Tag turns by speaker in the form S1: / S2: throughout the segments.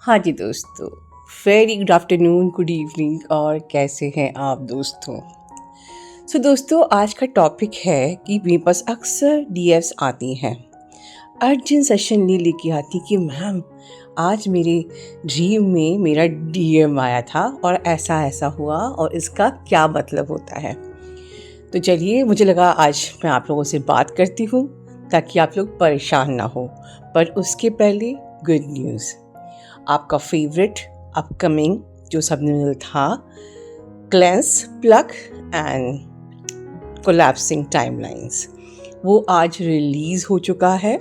S1: हाँ जी दोस्तों, very good afternoon, good evening और कैसे हैं आप दोस्तों। दोस्तों आज का टॉपिक है कि मेरे पास अक्सर डीएम्स आती हैं, अर्जेंट सेशन लेके आती कि मैम आज मेरे ड्रीम में मेरा डीएम आया था और ऐसा ऐसा हुआ और इसका क्या मतलब होता है। तो चलिए, मुझे लगा आज मैं आप लोगों से बात करती हूँ ताकि आप लोग परेशान ना हो। पर उसके पहले गुड न्यूज़, आपका फेवरेट अपकमिंग जो सबन्यूनल था, cleanse plug and collapsing timelines, वो आज रिलीज़ हो चुका है।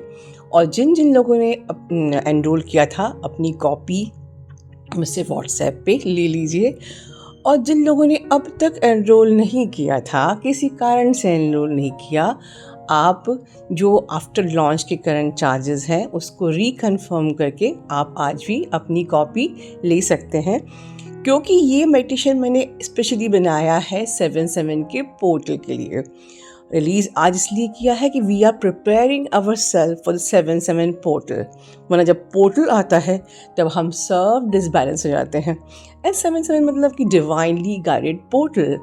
S1: और जिन जिन लोगों ने एनरोल किया था अपनी कॉपी मुझसे व्हाट्सएप पे ले लीजिए, और जिन लोगों ने अब तक एनरोल नहीं किया था, किसी कारण से एनरोल नहीं किया, आप जो आफ्टर लॉन्च के करंट चार्जेस हैं उसको रिकन्फर्म करके आप आज भी अपनी कॉपी ले सकते हैं, क्योंकि ये मेडिटेशन मैंने स्पेशली बनाया है 7/7 के पोर्टल के लिए। रिलीज़ आज इसलिए किया है कि we are preparing our self for the 7/7 portal. वरना जब पोर्टल आता है तब हम सब डिसबैलेंस हो जाते हैं। एंड 7/7 मतलब कि डिवाइनली गाइडेड पोर्टल।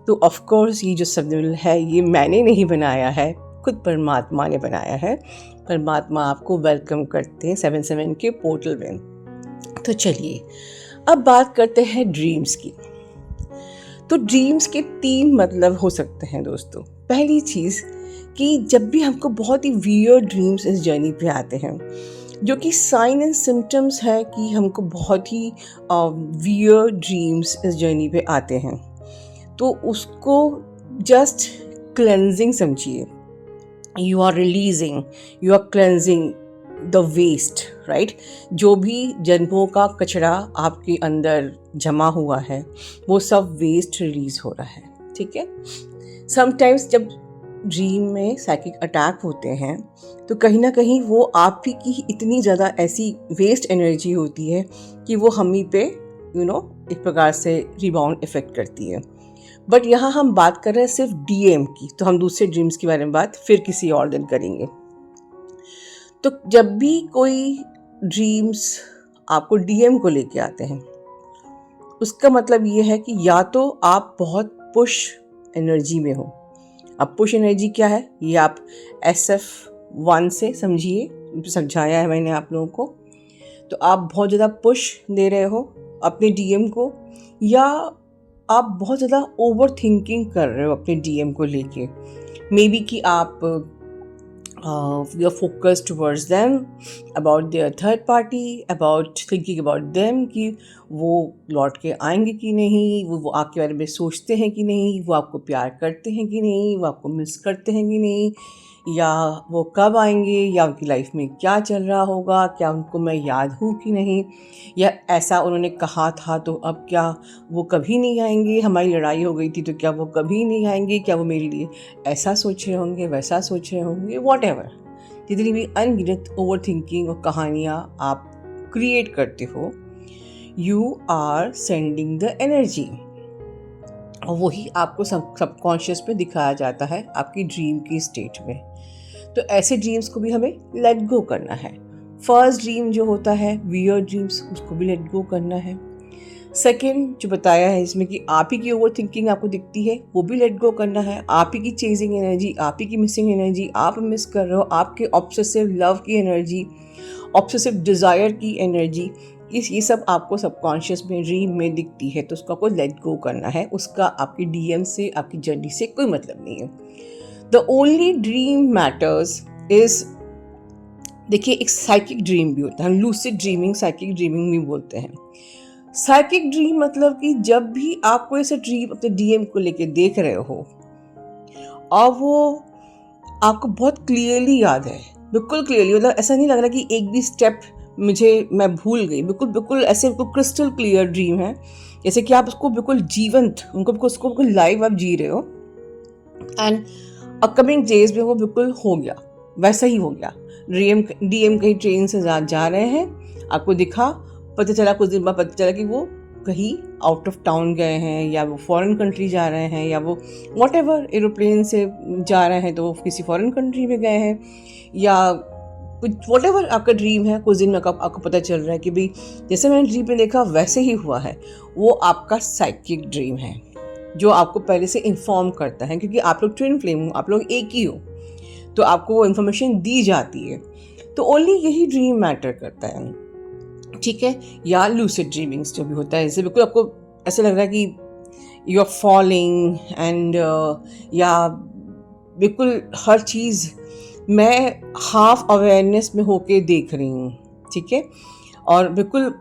S1: तो ऑफ कोर्स ये जो सबन्यूनल है ये मैंने नहीं बनाया है, खुद परमात्मा ने बनाया है। परमात्मा आपको वेलकम करते हैं 7/7 के पोर्टल में। तो चलिए अब बात करते हैं ड्रीम्स की। तो ड्रीम्स के 3 मतलब हो सकते हैं दोस्तों। पहली चीज़ कि जब भी हमको बहुत ही वियर्ड ड्रीम्स इस जर्नी पे आते हैं, जो कि साइन एंड सिम्टम्स है कि हमको बहुत ही वियर्ड ड्रीम्स इस जर्नी पे आते हैं, तो उसको जस्ट क्लेंजिंग समझिए। You are releasing, you are cleansing the waste, right. जो भी जन्मों का कचरा आपके अंदर जमा हुआ है वो सब वेस्ट रिलीज हो रहा है, ठीक है। समटाइम्स जब ड्रीम में साइकिक अटैक होते हैं तो कहीं ना कहीं वो आप ही की इतनी ज़्यादा ऐसी वेस्ट एनर्जी होती है कि वो हम ही पे एक प्रकार से रिबाउंड इफेक्ट करती है। बट यहाँ हम बात कर रहे हैं सिर्फ डीएम की, तो हम दूसरे ड्रीम्स के बारे में बात फिर किसी और दिन करेंगे। तो जब भी कोई ड्रीम्स आपको डीएम को लेके आते हैं, उसका मतलब ये है कि या तो आप बहुत पुश एनर्जी में हो। अब पुश एनर्जी क्या है ये आप SF1 से समझिए, समझाया है मैंने आप लोगों को। तो आप बहुत ज़्यादा पुश दे रहे हो अपने डीएम को, या आप बहुत ज़्यादा ओवर थिंकिंग कर रहे हो अपने डीएम को लेके। मे बी कि आप you are focused towards them, about their third party, about thinking about them कि वो लौट के आएंगे कि नहीं, वो आपके बारे में सोचते हैं कि नहीं, वो आपको प्यार करते हैं कि नहीं, वो आपको मिस करते हैं कि नहीं, या वो कब आएंगे, या उनकी लाइफ में क्या चल रहा होगा, क्या उनको मैं याद हूँ कि नहीं, या ऐसा उन्होंने कहा था तो अब क्या वो कभी नहीं आएंगे, हमारी लड़ाई हो गई थी तो क्या वो कभी नहीं आएंगे, क्या वो मेरे लिए ऐसा सोच रहे होंगे, वैसा सोच रहे होंगे, वॉटएवर। जितनी भी अनगिनत ओवर थिंकिंग और कहानियाँ आप क्रिएट करते हो, you are sending the energy, और वही आपको सबकॉन्शियस में दिखाया जाता है आपकी ड्रीम की स्टेट में। तो ऐसे ड्रीम्स को भी हमें लेट गो करना है। फर्स्ट ड्रीम जो होता है वियर्ड ड्रीम्स, उसको भी लेट गो करना है। सेकंड जो बताया है इसमें कि आप ही की ओवर थिंकिंग आपको दिखती है, वो भी लेट गो करना है। आप ही की चेजिंग एनर्जी, आप ही की मिसिंग एनर्जी, आप मिस कर रहे हो, आपके ऑब्सेसिव लव की एनर्जी, ऑब्सेसिव डिज़ायर की एनर्जी, ये सब आपको सबकॉन्शियस में ड्रीम में दिखती है, तो उसको आपको लेट गो करना है। उसका आपकी डीएम से, आपकी जर्नी से कोई मतलब नहीं है। The only dream matters is, देखिए एक साइकिक ड्रीम भी होता है, हम लूसिड ड्रीमिंग साइकिक ड्रीमिंग भी बोलते हैं। साइकिक ड्रीम मतलब कि जब भी आप कोई ऐसा ड्रीम अपने डीएम को लेके देख रहे हो और वो आपको बहुत क्लियरली याद है, बिल्कुल क्लियरली, मतलब ऐसा नहीं लग रहा कि एक भी स्टेप मैं भूल गई, बिल्कुल बिल्कुल ऐसे बिल्कुल क्रिस्टल क्लियर ड्रीम है, जैसे कि आप उसको बिल्कुल जीवंत, उसको बिल्कुल लाइव आप जी रहे हो, एंड अपकमिंग डेज में वो बिल्कुल हो गया, वैसा ही हो गया। डीएम कहीं ट्रेन से जा रहे हैं, आपको दिखा, पता चला कुछ दिन बाद पता चला कि वो कहीं आउट ऑफ टाउन गए हैं, या वो फॉरेन कंट्री जा रहे हैं, या वो व्हाटएवर एरोप्लेन से जा रहे हैं तो वो किसी फॉरेन कंट्री में गए हैं, या कुछ वॉटेवर आपका ड्रीम है, कुछ दिन में आपको पता चल रहा है कि भाई जैसे मैंने ड्रीम में देखा वैसे ही हुआ है, वो आपका साइकिक ड्रीम है जो आपको पहले से इन्फॉर्म करता है, क्योंकि आप लोग ट्विन फ्लेम हो, आप लोग एक ही हो, तो आपको वो इन्फॉर्मेशन दी जाती है। तो ओनली यही ड्रीम मैटर करता है, ठीक है। या लूसिड ड्रीमिंग्स जो भी होता है, जैसे बिल्कुल आपको ऐसा लग रहा है कि यू आर फॉलिंग एंड या बिल्कुल हर चीज़ मैं हाफ अवेयरनेस में होके देख रही हूँ, ठीक है। और बिल्कुल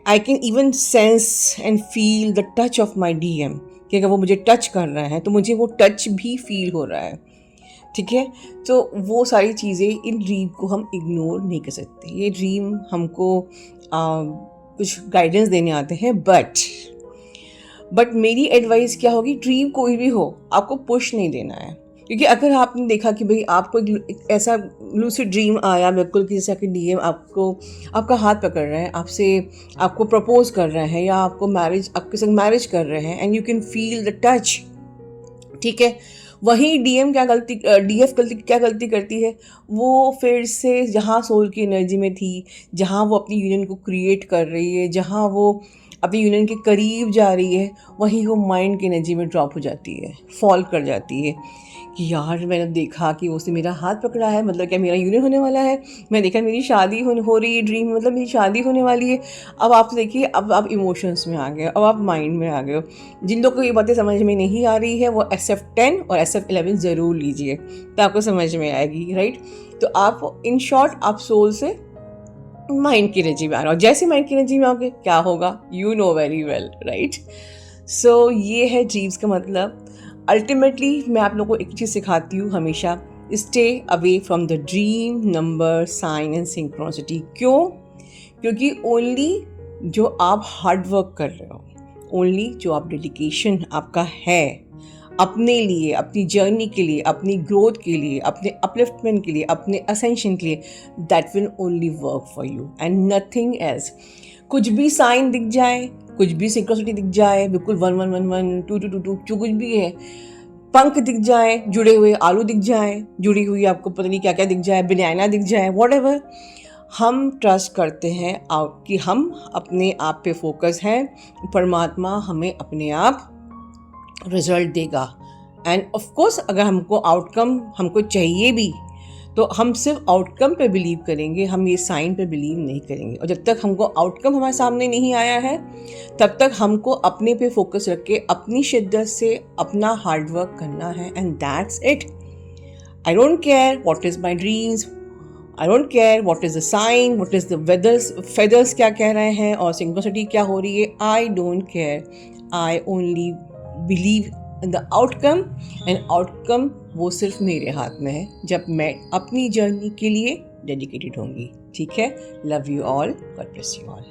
S1: I can even sense and feel the touch of my DM, कि अगर वो मुझे टच कर रहा है तो मुझे वो टच भी फील हो रहा है, ठीक है। तो वो सारी चीज़ें, इन ड्रीम को हम इग्नोर नहीं कर सकते। ये ड्रीम हमको कुछ गाइडेंस देने आते हैं, बट मेरी एडवाइस क्या होगी, ड्रीम कोई भी हो आपको पुश नहीं देना है। क्योंकि अगर आपने देखा कि भाई आपको एक ऐसा लूसिड ड्रीम आया, बिल्कुल कि जैसा कि DM आपको आपका हाथ पकड़ रहे हैं, आपसे आपको प्रपोज कर रहे हैं या आपके संग मैरिज कर रहे हैं, and you can feel the touch, ठीक है। वही DF क्या गलती करती है, वो फिर से जहाँ सोल की एनर्जी में थी, जहाँ वो अपनी यूनियन को क्रिएट कर रही है, जहाँ वो अपनी यूनियन के करीब जा रही है, वहीं वो माइंड की एनर्जी में ड्रॉप हो जाती है, फॉल कर जाती है कि यार मैंने देखा कि उसने मेरा हाथ पकड़ा है, मतलब क्या मेरा यूनियन होने वाला है, मैं देखा मेरी शादी हो रही है, ड्रीम मतलब मेरी शादी होने वाली है। अब आप देखिए, अब आप इमोशंस में आ गए, अब आप माइंड में आ गए हो। जिन लोगों को ये बातें समझ में नहीं आ रही है वो SF10 और SF11 ज़रूर लीजिए, तो आपको समझ में आएगी, राइट। तो आप इन शॉर्ट आप सोल से माइंड की एनर्जी में आ रहे हो। जैसे माइंड की एनर्जी में आओगे क्या होगा, you know very well, right. So ये है ड्रीम्स का मतलब। अल्टीमेटली मैं आप लोगों को एक चीज़ सिखाती हूँ हमेशा, stay away from the dream number sign and synchronicity. क्यों? क्योंकि ओनली जो आप हार्ड वर्क कर रहे हो, ओनली जो आप डेडिकेशन आपका है अपने लिए, अपनी जर्नी के लिए, अपनी ग्रोथ के लिए, अपने अपलिफ्टमेंट के लिए, अपने असेंशन के लिए, that will only work for you and nothing else. कुछ भी साइन दिख जाए, कुछ भी सिंक्रोनिसिटी दिख जाए, बिल्कुल 1 1 1 1 2 2 2 2 जो कुछ भी है, पंख दिख जाए, जुड़े हुए आलू दिख जाए, जुड़ी हुई आपको पता नहीं क्या क्या दिख जाए, बनाना दिख जाए, व्हाटएवर, हम ट्रस्ट करते हैं कि हम अपने आप पे फोकस हैं, परमात्मा हमें अपने आप रिजल्ट देगा। एंड ऑफ कोर्स अगर हमको आउटकम हमको चाहिए भी, तो हम सिर्फ आउटकम पे बिलीव करेंगे, हम ये साइन पे बिलीव नहीं करेंगे। और जब तक हमको आउटकम हमारे सामने नहीं आया है, तब तक हमको अपने पे फोकस रख के अपनी शिद्दत से अपना हार्ड वर्क करना है, and that's it. I don't care what is my dreams, I don't care what is the sign, what is the feathers क्या कह रहे हैं और सिंक्रोनिसिटी क्या हो रही है, आई don't care. I only believe in the outcome, and outcome वो सिर्फ मेरे हाथ में है जब मैं अपनी जर्नी के लिए डेडिकेटेड होंगी, ठीक है। Love you all, God bless you all.